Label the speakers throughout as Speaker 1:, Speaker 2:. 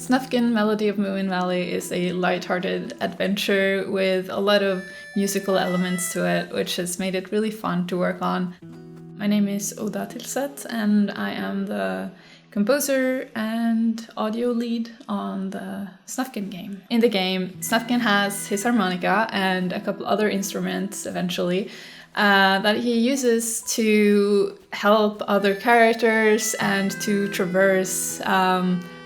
Speaker 1: Snufkin, Melody of Moominvalley is a light-hearted adventure with a lot of musical elements to it, which has made it really fun to work on. My name is Oda Tilset, and I am the composer and audio lead on the Snufkin game. In the game, Snufkin has his harmonica and a couple other instruments eventually that he uses to help other characters and to traverse,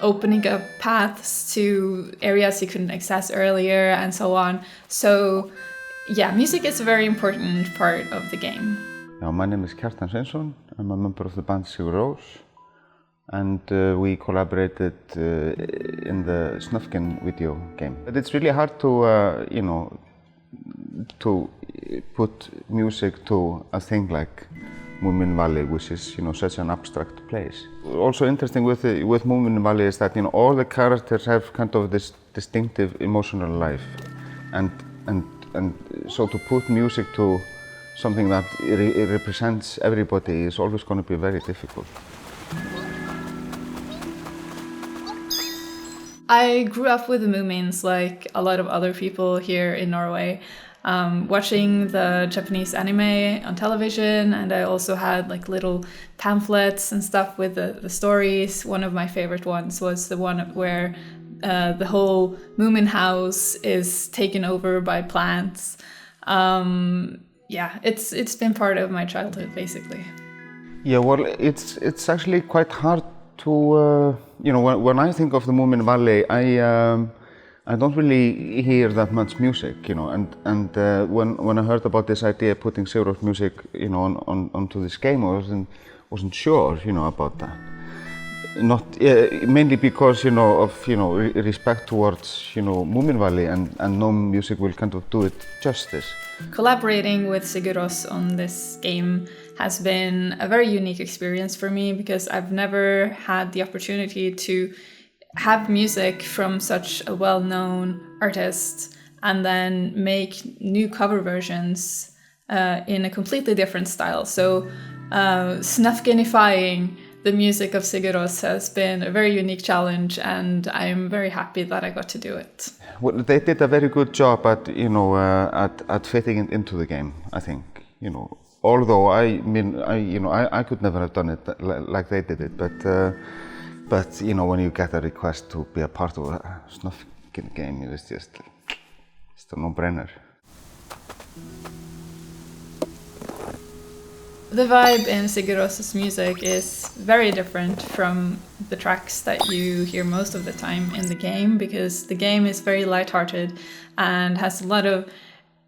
Speaker 1: opening up paths to areas he couldn't access earlier and so on. So yeah, music is a very important part of the game.
Speaker 2: My name is Ksen. I'm a member of the band Sigur Rós, and we collaborated in the Snufkin video game. But it's really hard to, to put music to a thing like Moominvalley, which is, such an abstract place. Also interesting with Moominvalley is that, all the characters have kind of this distinctive emotional life, and so to put music to something that it represents everybody is always going to be very difficult.
Speaker 1: I grew up with the Moomins like a lot of other people here in Norway, watching the Japanese anime on television, and I also had like little pamphlets and stuff with the stories. One of my favorite ones was the one where the whole Moomin house is taken over by plants. Yeah, it's been part of my childhood basically.
Speaker 2: Yeah, well, it's actually quite hard to when I think of the Moominvalley, I don't really hear that much music, and when I heard about this idea putting Sigur Rós music, onto this game, I wasn't sure, about that. Not mainly because of respect towards Moominvalley, and no music will kind of do it justice.
Speaker 1: Collaborating with Sigur Rós on this game has been a very unique experience for me because I've never had the opportunity to have music from such a well-known artist and then make new cover versions in a completely different style. So Snufkinifying the music of Sigur Rós has been a very unique challenge, and I'm very happy that I got to do it.
Speaker 2: Well, they did a very good job at at fitting it into the game, I think. Although I could never have done it like they did it, but when you get a request to be a part of a Snufkin game, it's just a no-brainer.
Speaker 1: The vibe in Sigur Rós's music is very different from the tracks that you hear most of the time in the game, because the game is very lighthearted and has a lot of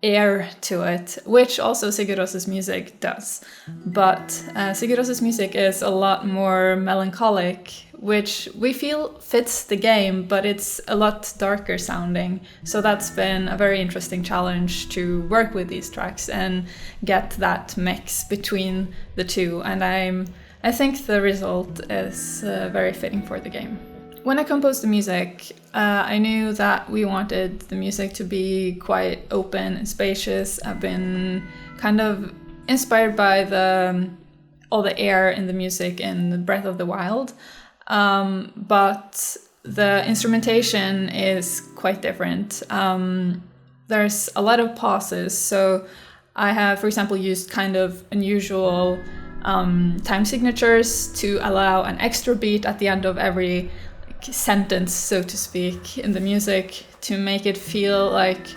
Speaker 1: air to it, which also Sigur Rós's music does. But Sigur Rós's music is a lot more melancholic, which we feel fits the game, but it's a lot darker sounding. So that's been a very interesting challenge to work with these tracks and get that mix between the two. And I think the result is very fitting for the game. When I composed the music, I knew that we wanted the music to be quite open and spacious. I've been kind of inspired by all the air in the music in Breath of the Wild. But the instrumentation is quite different. There's a lot of pauses, so I have, for example, used kind of unusual time signatures to allow an extra beat at the end of every sentence, so to speak, in the music to make it feel like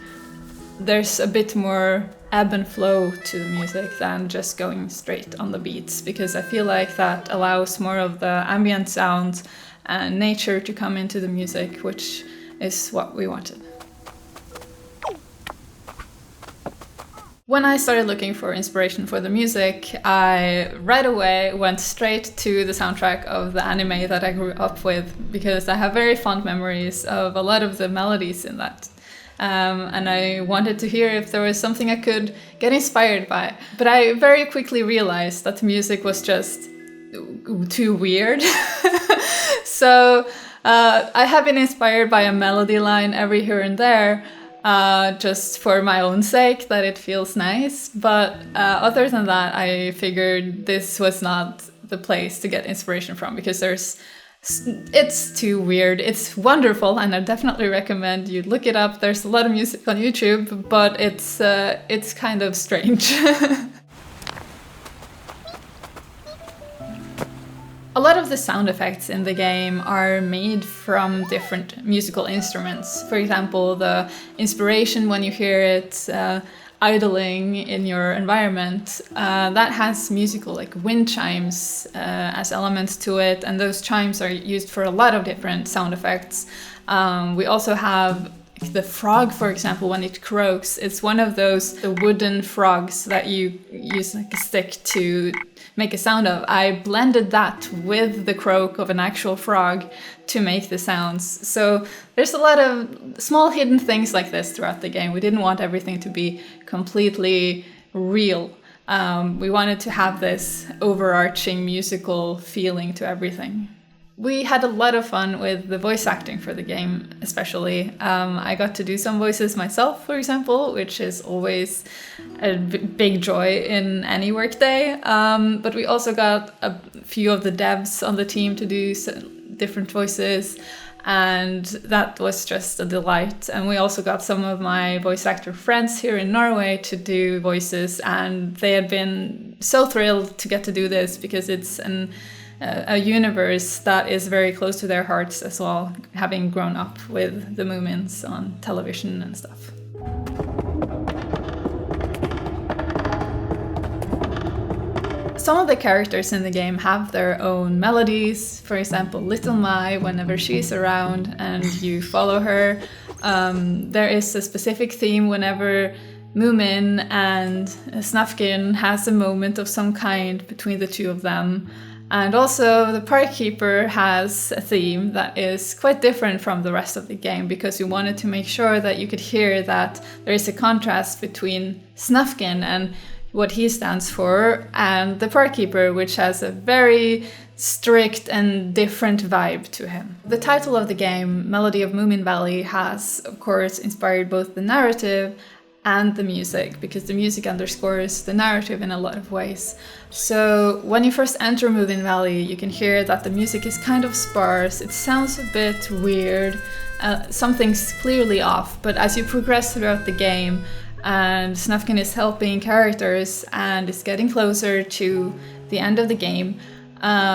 Speaker 1: there's a bit more ebb and flow to the music than just going straight on the beats, because I feel like that allows more of the ambient sounds and nature to come into the music, which is what we wanted. When I started looking for inspiration for the music, I right away went straight to the soundtrack of the anime that I grew up with, because I have very fond memories of a lot of the melodies in that. And I wanted to hear if there was something I could get inspired by. But I very quickly realized that the music was just too weird. So I have been inspired by a melody line every here and there, just for my own sake, that it feels nice. But other than that, I figured this was not the place to get inspiration from, because there's It's too weird. It's wonderful, and I definitely recommend you look it up. There's a lot of music on YouTube, but it's kind of strange. A lot of the sound effects in the game are made from different musical instruments. For example, the inspiration when you hear it idling in your environment, that has musical like wind chimes as elements to it, and those chimes are used for a lot of different sound effects. We also have the frog, for example, when it croaks. It's one of those the wooden frogs that you use like a stick to make a sound of. I blended that with the croak of an actual frog to make the sounds. So there's a lot of small hidden things like this throughout the game. We didn't want everything to be completely real. We wanted to have this overarching musical feeling to everything. We had a lot of fun with the voice acting for the game, especially. I got to do some voices myself, for example, which is always a big joy in any workday. But we also got a few of the devs on the team to do different voices, and that was just a delight. And we also got some of my voice actor friends here in Norway to do voices, and they had been so thrilled to get to do this because it's a universe that is very close to their hearts as well, having grown up with the Moomins on television and stuff. Some of the characters in the game have their own melodies. For example, Little Mai, whenever she's around and you follow her, there is a specific theme whenever Moomin and Snufkin has a moment of some kind between the two of them. And also the park keeper has a theme that is quite different from the rest of the game, because we wanted to make sure that you could hear that there is a contrast between Snufkin and what he stands for and the park keeper, which has a very strict and different vibe to him. The title of the game, Melody of Moominvalley, has of course inspired both the narrative and the music, because the music underscores the narrative in a lot of ways. So when you first enter Moominvalley, you can hear that the music is kind of sparse, it sounds a bit weird, something's clearly off, but as you progress throughout the game and Snufkin is helping characters and is getting closer to the end of the game,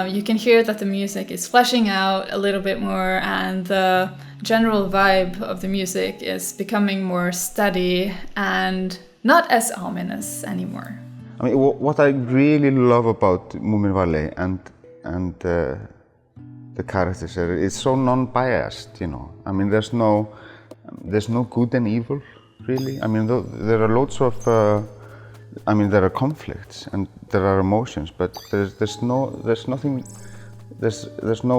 Speaker 1: you can hear that the music is fleshing out a little bit more, and the general vibe of the music is becoming more steady and not as ominous anymore.
Speaker 2: I mean, what I really love about Moominvalley and the characters are, it's so non-biased, you know. I mean, there's no good and evil, really. I mean, there are loads of, there are conflicts and there are emotions, but there's no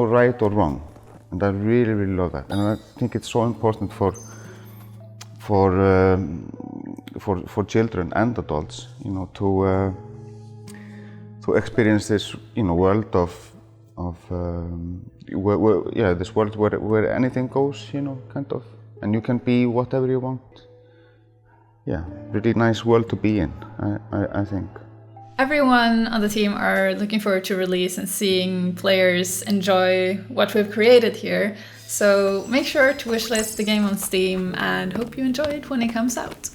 Speaker 2: right or wrong, and I really love that. And I think it's so important for children and adults, you know, to experience this, you know, world this world where anything goes, you know, kind of, and you can be whatever you want. Yeah, really nice world to be in, I think.
Speaker 1: Everyone on the team are looking forward to release and seeing players enjoy what we've created here. So make sure to wishlist the game on Steam and hope you enjoy it when it comes out.